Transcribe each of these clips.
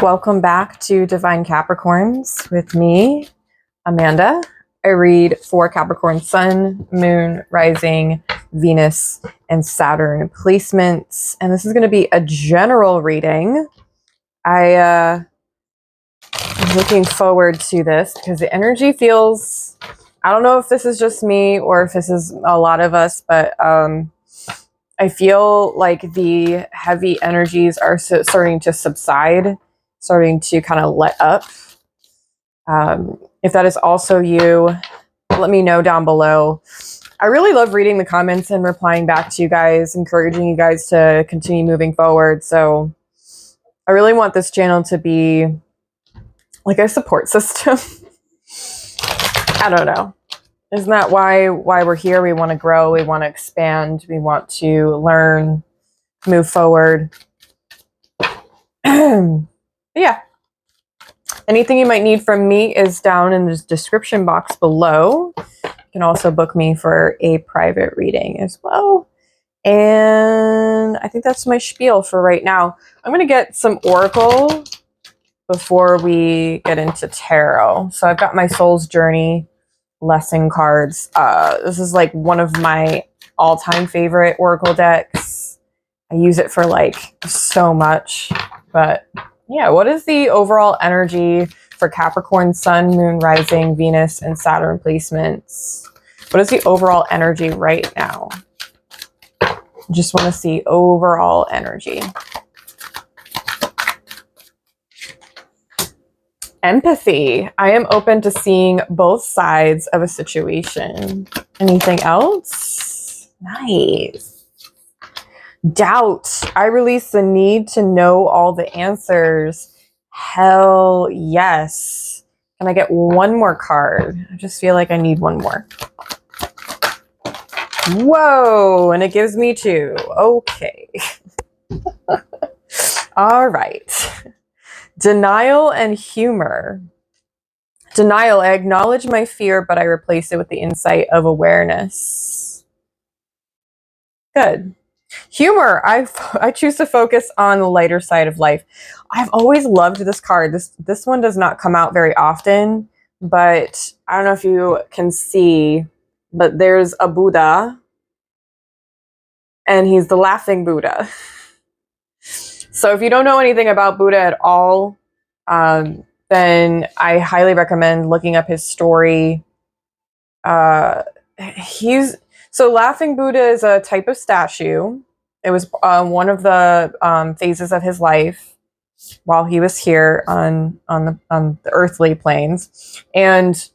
Welcome back to Divine Capricorns with me, Amanda. I read for Capricorn Sun, Moon, Rising, Venus, and Saturn placements. And this is going to be a general reading. I'm looking forward to this because the energy feels, I don't know if this is just me or if this is a lot of us, but I feel like the heavy energies are starting to subside, starting to kind of let up. If that is also you, let me know down below. I really love reading the comments and replying back to you guys, encouraging you guys to continue moving forward. So I really want this channel to be like a support system. I don't know. Isn't that why we're here? We want to grow, we want to expand, we want to learn, move forward. Yeah. Anything you might need from me is down in the description box below. You can also book me for a private reading as well. And I think that's my spiel for right now. I'm going to get some Oracle before we get into tarot. So I've got my Soul's Journey lesson cards. This is like one of my all-time favorite Oracle decks. I use it for like so much. But yeah, what is the overall energy for Capricorn Sun, Moon, Rising, Venus, and Saturn placements? What is the overall energy right now? Just want to see overall energy. Empathy. I am open to seeing both sides of a situation. Anything else? Nice. Doubt. I release the need to know all the answers. Hell yes. Can I get one more card? I just feel like I need one more. Whoa, and it gives me two. Okay. All right. Denial and humor. Denial. I acknowledge my fear, but I replace it with the insight of awareness. Good. Humor. I choose to focus on the lighter side of life. I've always loved this card. This one does not come out very often, but I don't know if you can see, but there's a Buddha, and he's the laughing Buddha. So if you don't know anything about Buddha at all, then I highly recommend looking up his story. So Laughing Buddha is a type of statue. It was one of the phases of his life while he was here on the earthly planes, and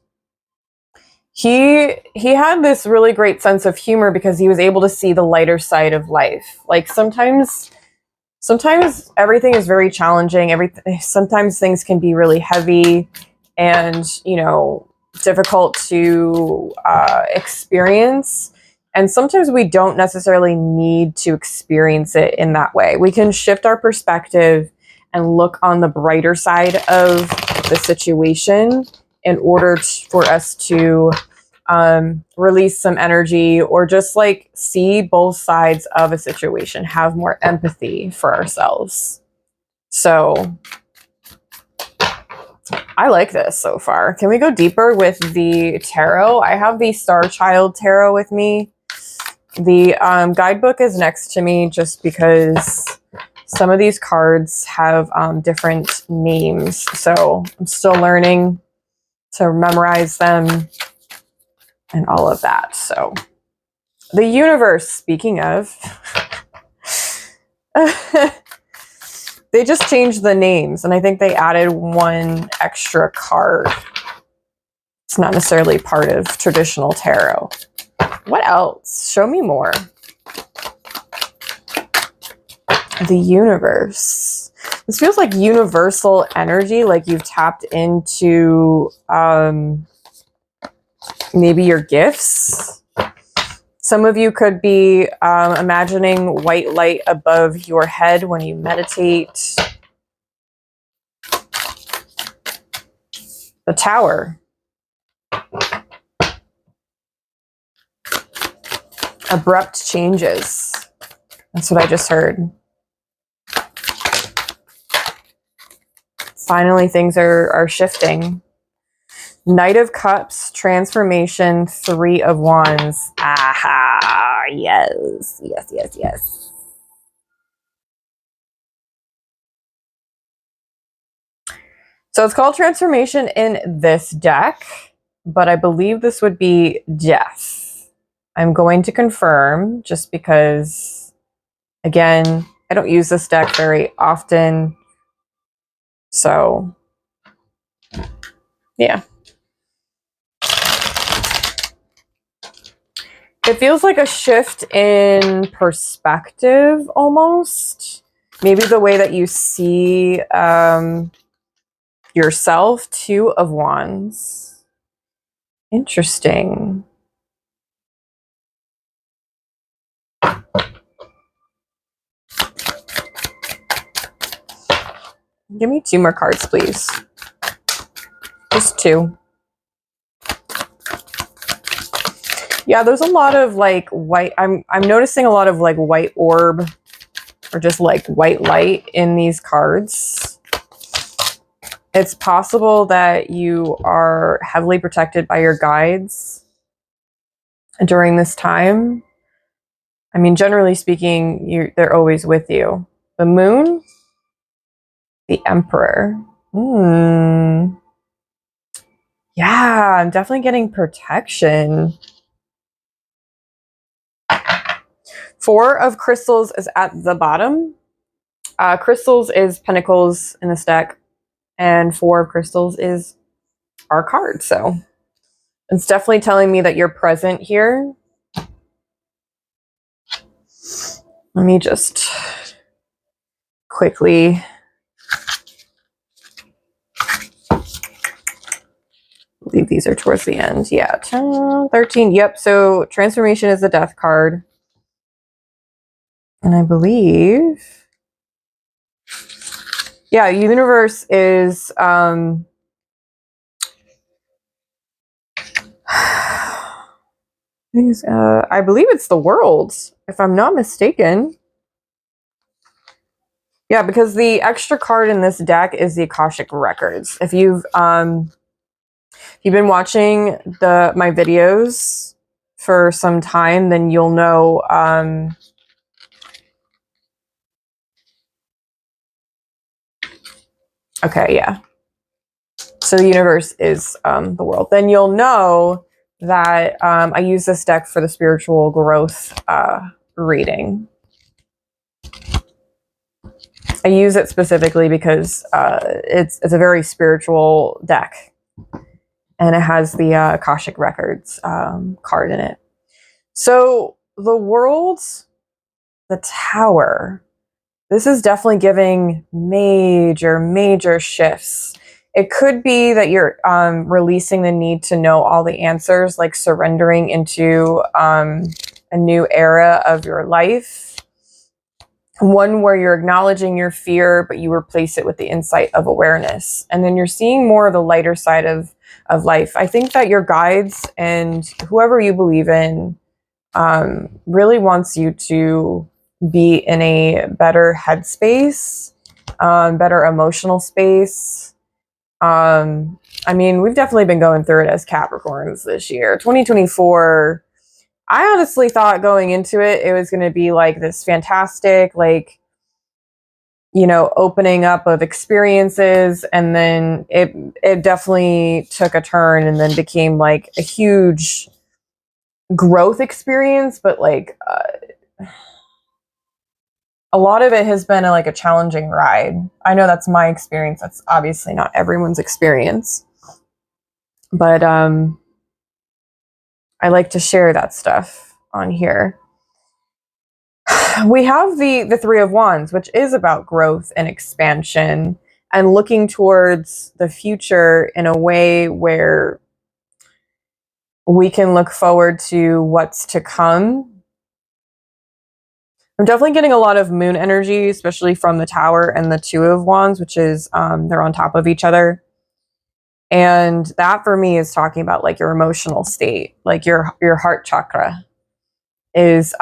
he had this really great sense of humor because he was able to see the lighter side of life. Like sometimes everything is very challenging. Sometimes things can be really heavy and, you know, difficult to experience. And sometimes we don't necessarily need to experience it in that way. We can shift our perspective and look on the brighter side of the situation in order for us to release some energy, or just like see both sides of a situation, have more empathy for ourselves. So I like this so far. Can we go deeper with the tarot? I have the Star Child tarot with me. The guidebook is next to me just because some of these cards have different names. So I'm still learning to memorize them and all of that. So the universe, speaking of, they just changed the names, and I think they added one extra card. It's not necessarily part of traditional tarot. What else? Show me more. The universe. This feels like universal energy, like you've tapped into maybe your gifts. Some of you could be imagining white light above your head when you meditate. The Tower. Abrupt changes. That's what I just heard. Finally, things are shifting. Knight of Cups, transformation, 3 of Wands. Aha, yes, yes, yes, yes. So it's called transformation in this deck, but I believe this would be death. I'm going to confirm just because, again, I don't use this deck very often. So, yeah. It feels like a shift in perspective almost. Maybe the way that you see yourself, 2 of Wands. Interesting. Give me 2 more cards, please. Just 2. Yeah, there's a lot of like white. I'm noticing a lot of like white orb or just like white light in these cards. It's possible that you are heavily protected by your guides during this time. I mean, generally speaking, they're always with you. The Moon, the Emperor. Yeah, I'm definitely getting protection. 4 of Crystals is at the bottom. Crystals is Pentacles in this deck, and 4 of Crystals is our card. So it's definitely telling me that you're present here. Let me just quickly I believe these are towards the end. Yeah, 10, 13. Yep, so transformation is the death card. And I believe, yeah, universe is I believe it's the world, if I'm not mistaken. Yeah, because the extra card in this deck is the Akashic Records. If you've been watching my videos for some time, then you'll know okay, yeah. So the universe is the world. Then you'll know that I use this deck for the spiritual growth reading. I use it specifically because it's a very spiritual deck, and it has the Akashic Records card in it. So the world, the Tower, this is definitely giving major shifts. It could be that you're releasing the need to know all the answers, like surrendering into a new era of your life. One where you're acknowledging your fear, but you replace it with the insight of awareness. And then you're seeing more of the lighter side of life. I think that your guides and whoever you believe in really wants you to be in a better headspace, better emotional space. I mean, we've definitely been going through it as Capricorns this year. 2024, I honestly thought going into it, it was going to be like this fantastic, like, you know, opening up of experiences. And then it definitely took a turn and then became like a huge growth experience. But like, a lot of it has been like a challenging ride. I know that's my experience. That's obviously not everyone's experience. But I like to share that stuff on here. We have the 3 of Wands, which is about growth and expansion and looking towards the future in a way where we can look forward to what's to come. I'm definitely getting a lot of moon energy, especially from the Tower and the 2 of Wands, which is they're on top of each other. And that for me is talking about like your emotional state, like your heart chakra is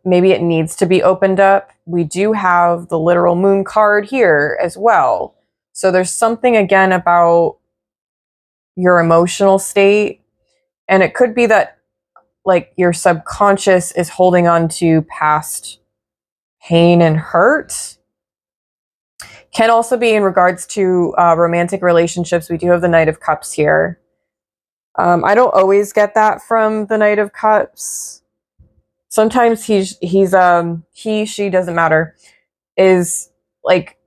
maybe it needs to be opened up. We do have the literal moon card here as well, So there's something again about your emotional state. And it could be that like your subconscious is holding on to past pain and hurt. Can also be in regards to romantic relationships. We do have the Knight of Cups here. I don't always get that from the Knight of Cups. Sometimes he, she, doesn't matter, is like,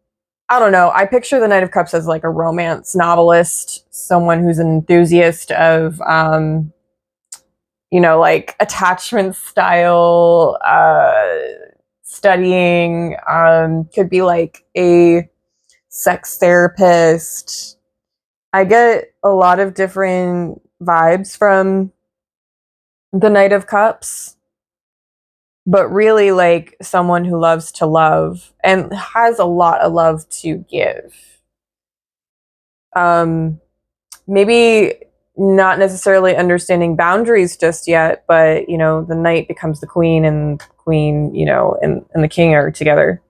I don't know. I picture the Knight of Cups as like a romance novelist, someone who's an enthusiast of, you know, like attachment style, studying, could be like a sex therapist. I get a lot of different vibes from the Knight of Cups, but really like someone who loves to love and has a lot of love to give. Maybe not necessarily understanding boundaries just yet, but you know, the knight becomes the queen, and queen, you know, and the king are together.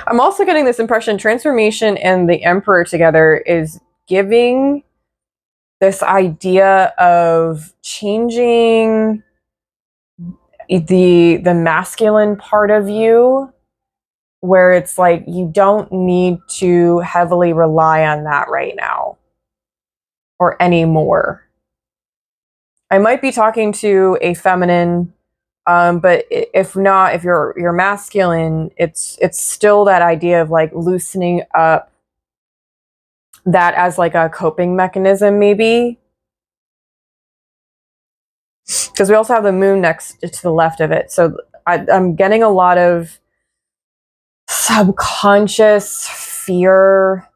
I'm also getting this impression transformation and the emperor together is giving this idea of changing the masculine part of you, where it's like you don't need to heavily rely on that right now or anymore. I might be talking to a feminine, but if not, if you're masculine, it's still that idea of like loosening up that as like a coping mechanism, maybe. Because we also have the moon next to the left of it. So I'm getting a lot of subconscious fear.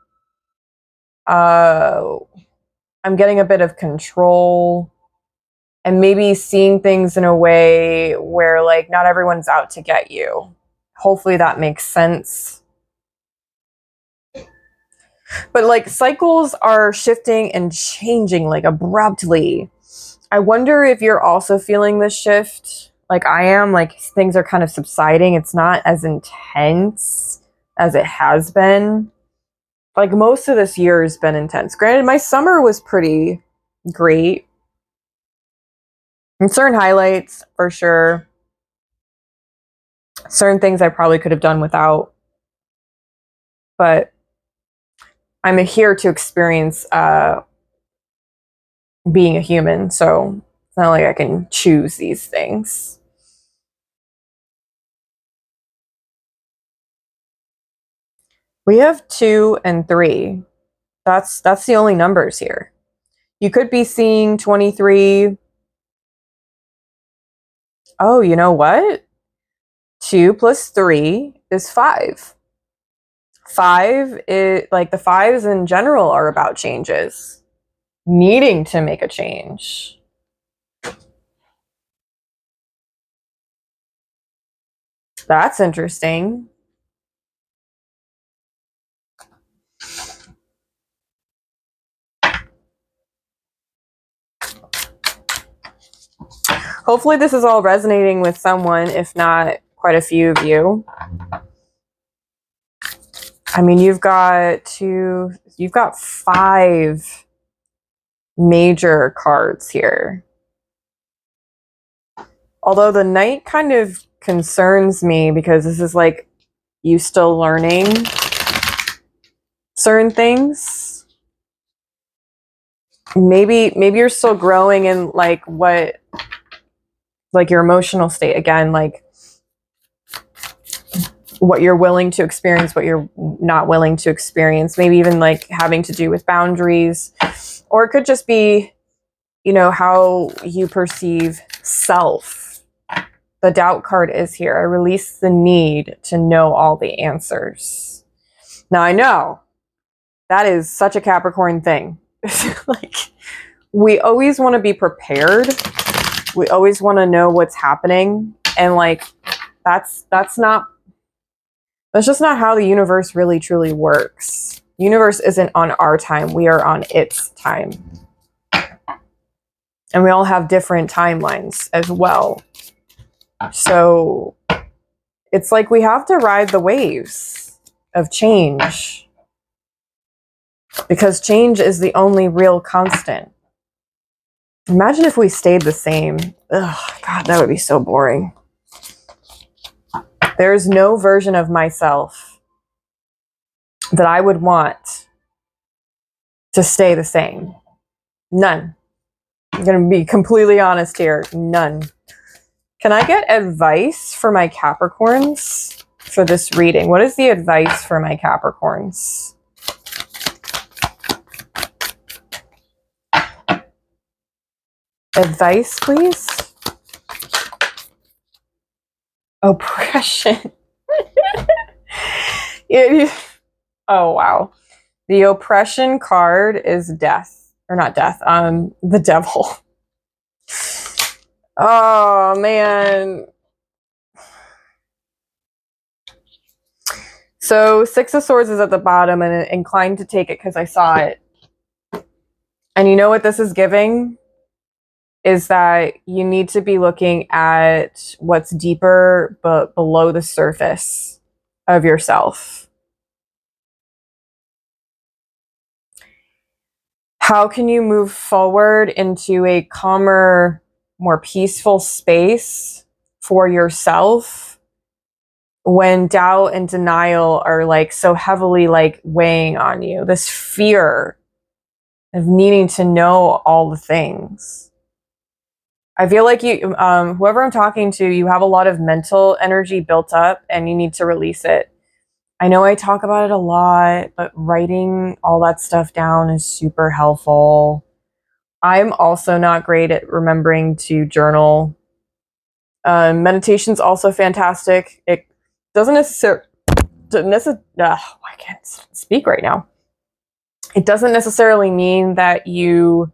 I'm getting a bit of control, and maybe seeing things in a way where like not everyone's out to get you. Hopefully that makes sense. But like cycles are shifting and changing like abruptly. I wonder if you're also feeling this shift like I am, like things are kind of subsiding. It's not as intense as it has been. Like most of this year has been intense. Granted, my summer was pretty great. And certain highlights for sure. Certain things I probably could have done without. But I'm here to experience being a human, so it's not like I can choose these things. We have 2 and 3. That's the only numbers here. You could be seeing 23. Oh, you know what? 2 plus 3 is 5. 5 is like the fives in general are about changes, needing to make a change. That's interesting. Hopefully this is all resonating with someone, if not quite a few of you. I mean, you've got 5 major cards here. Although the knight kind of concerns me because this is like you still learning certain things. Maybe you're still growing in like what, like your emotional state again, like what you're willing to experience, what you're not willing to experience, maybe even like having to do with boundaries, or it could just be, you know, how you perceive self. The doubt card is here. I release the need to know all the answers. Now I know that is such a Capricorn thing. Like we always want to be prepared. We always want to know what's happening, and like that's just not how the universe really truly works. The universe isn't on our time. We are on its time. And we all have different timelines as well. So it's like we have to ride the waves of change, because change is the only real constant. Imagine if we stayed the same. Ugh, God, that would be so boring. There's no version of myself that I would want to stay the same. None. I'm going to be completely honest here. None. Can I get advice for my Capricorns for this reading? What is the advice for my Capricorns? Advice, please. Oppression. Oh, wow. The oppression card is death. Or not death. The devil. Oh, man. So 6 of Swords is at the bottom, and inclined to take it because I saw it. And you know what this is giving? Is that you need to be looking at what's deeper but below the surface of yourself. How can you move forward into a calmer, more peaceful space for yourself when doubt and denial are like so heavily like weighing on you? This fear of needing to know all the things. I feel like you, whoever I'm talking to, you have a lot of mental energy built up and you need to release it. I know I talk about it a lot, but writing all that stuff down is super helpful. I'm also not great at remembering to journal. Meditation's also fantastic. It doesn't necessarily, I can't speak right now. It doesn't necessarily mean that you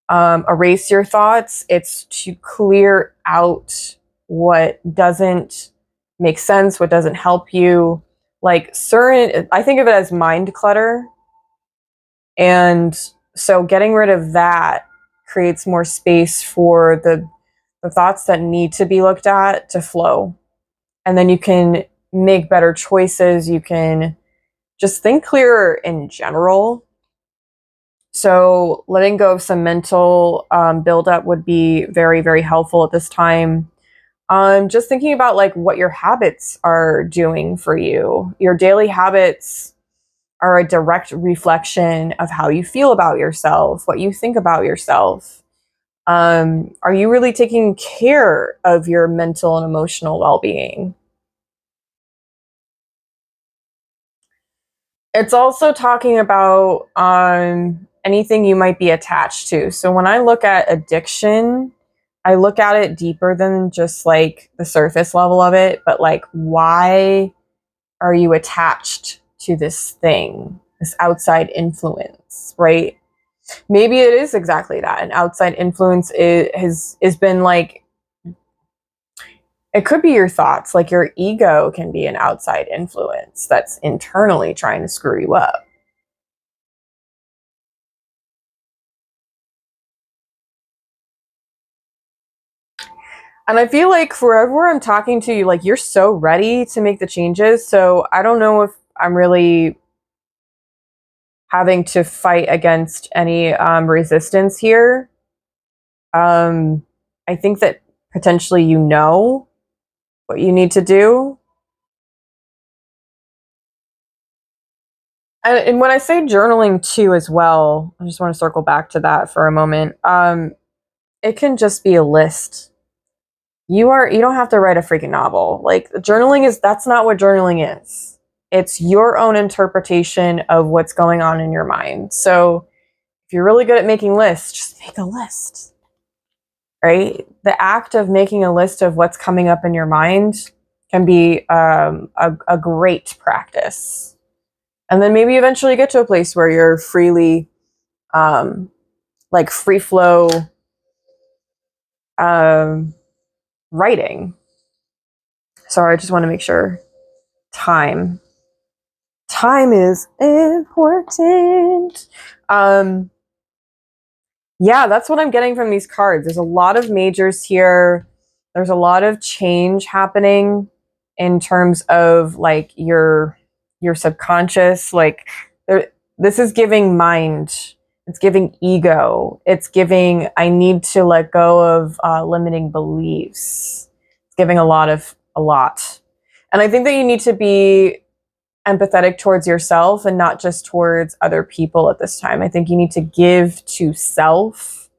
erase your thoughts. It's to clear out what doesn't make sense, what doesn't help you. Like certain, I think of it as mind clutter. And so getting rid of that creates more space for the thoughts that need to be looked at to flow. And then you can make better choices. You can just think clearer in general. So letting go of some mental buildup would be very, very helpful at this time. Just thinking about like what your habits are doing for you. Your daily habits are a direct reflection of how you feel about yourself, what you think about yourself. Are you really taking care of your mental and emotional well-being? It's also talking about anything you might be attached to. So when I look at addiction, I look at it deeper than just like the surface level of it, but like, why are you attached to this thing, this outside influence, right? Maybe it is exactly that. An outside influence has been like, it could be your thoughts, like your ego can be an outside influence that's internally trying to screw you up. And I feel like forever I'm talking to you, like you're so ready to make the changes. So I don't know if I'm really having to fight against any resistance here. I think that potentially you know what you need to do. And when I say journaling too as well, I just want to circle back to that for a moment. It can just be a list. You don't have to write a freaking novel. Like journaling that's not what journaling is. It's your own interpretation of what's going on in your mind. So if you're really good at making lists, just make a list. Right? The act of making a list of what's coming up in your mind can be a great practice. And then maybe eventually get to a place where you're freely, like free flow writing. Sorry, I just want to make sure. Time is important. Yeah, that's what I'm getting from these cards. There's a lot of majors here. There's a lot of change happening. in terms of like your subconscious. Like this is giving mind, it's giving ego, it's giving I need to let go of limiting beliefs. It's giving a lot. And I think that you need to be empathetic towards yourself and not just towards other people at this time. I think you need to give to self.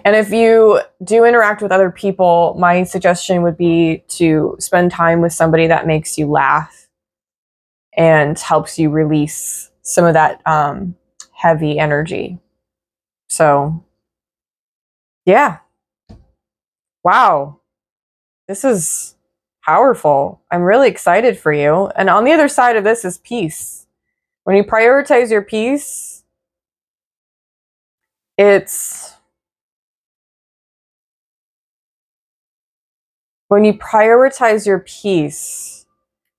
And if you do interact with other people, my suggestion would be to spend time with somebody that makes you laugh and helps you release some of that heavy energy. So, yeah. Wow. This is powerful. I'm really excited for you. And on the other side of this is peace. When you prioritize your peace, when you prioritize your peace,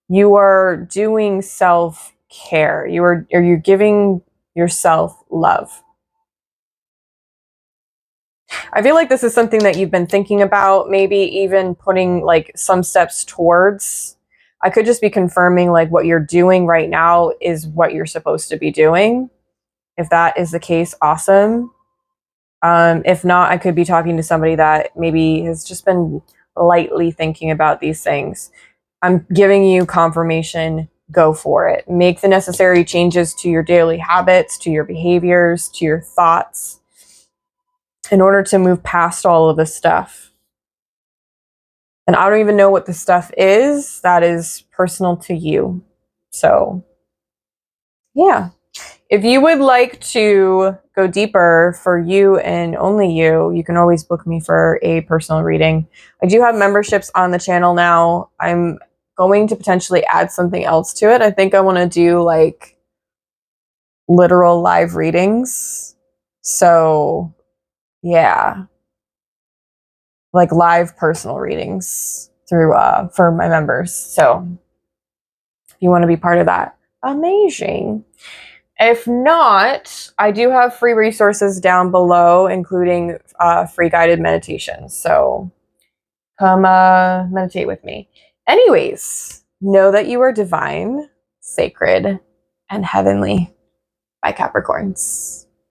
you are doing self-care. You're giving yourself love. I feel like this is something that you've been thinking about, maybe even putting like some steps towards. I could just be confirming like what you're doing right now is what you're supposed to be doing. If that is the case, awesome. If not, I could be talking to somebody that maybe has just been lightly thinking about these things. I'm giving you confirmation. Go for it. Make the necessary changes to your daily habits, to your behaviors, to your thoughts in order to move past all of this stuff. And I don't even know what the stuff is. That is personal to you. So, yeah. If you would like to go deeper for you and only you, you can always book me for a personal reading. I do have memberships on the channel now. I'm going to potentially add something else to it. I think I want to do like literal live readings. So, yeah. Like live personal readings through for my members. So if you want to be part of that, amazing. If not, I do have free resources down below, including free guided meditations. So come meditate with me. Anyways, know that you are divine, sacred, and heavenly. By Capricorns.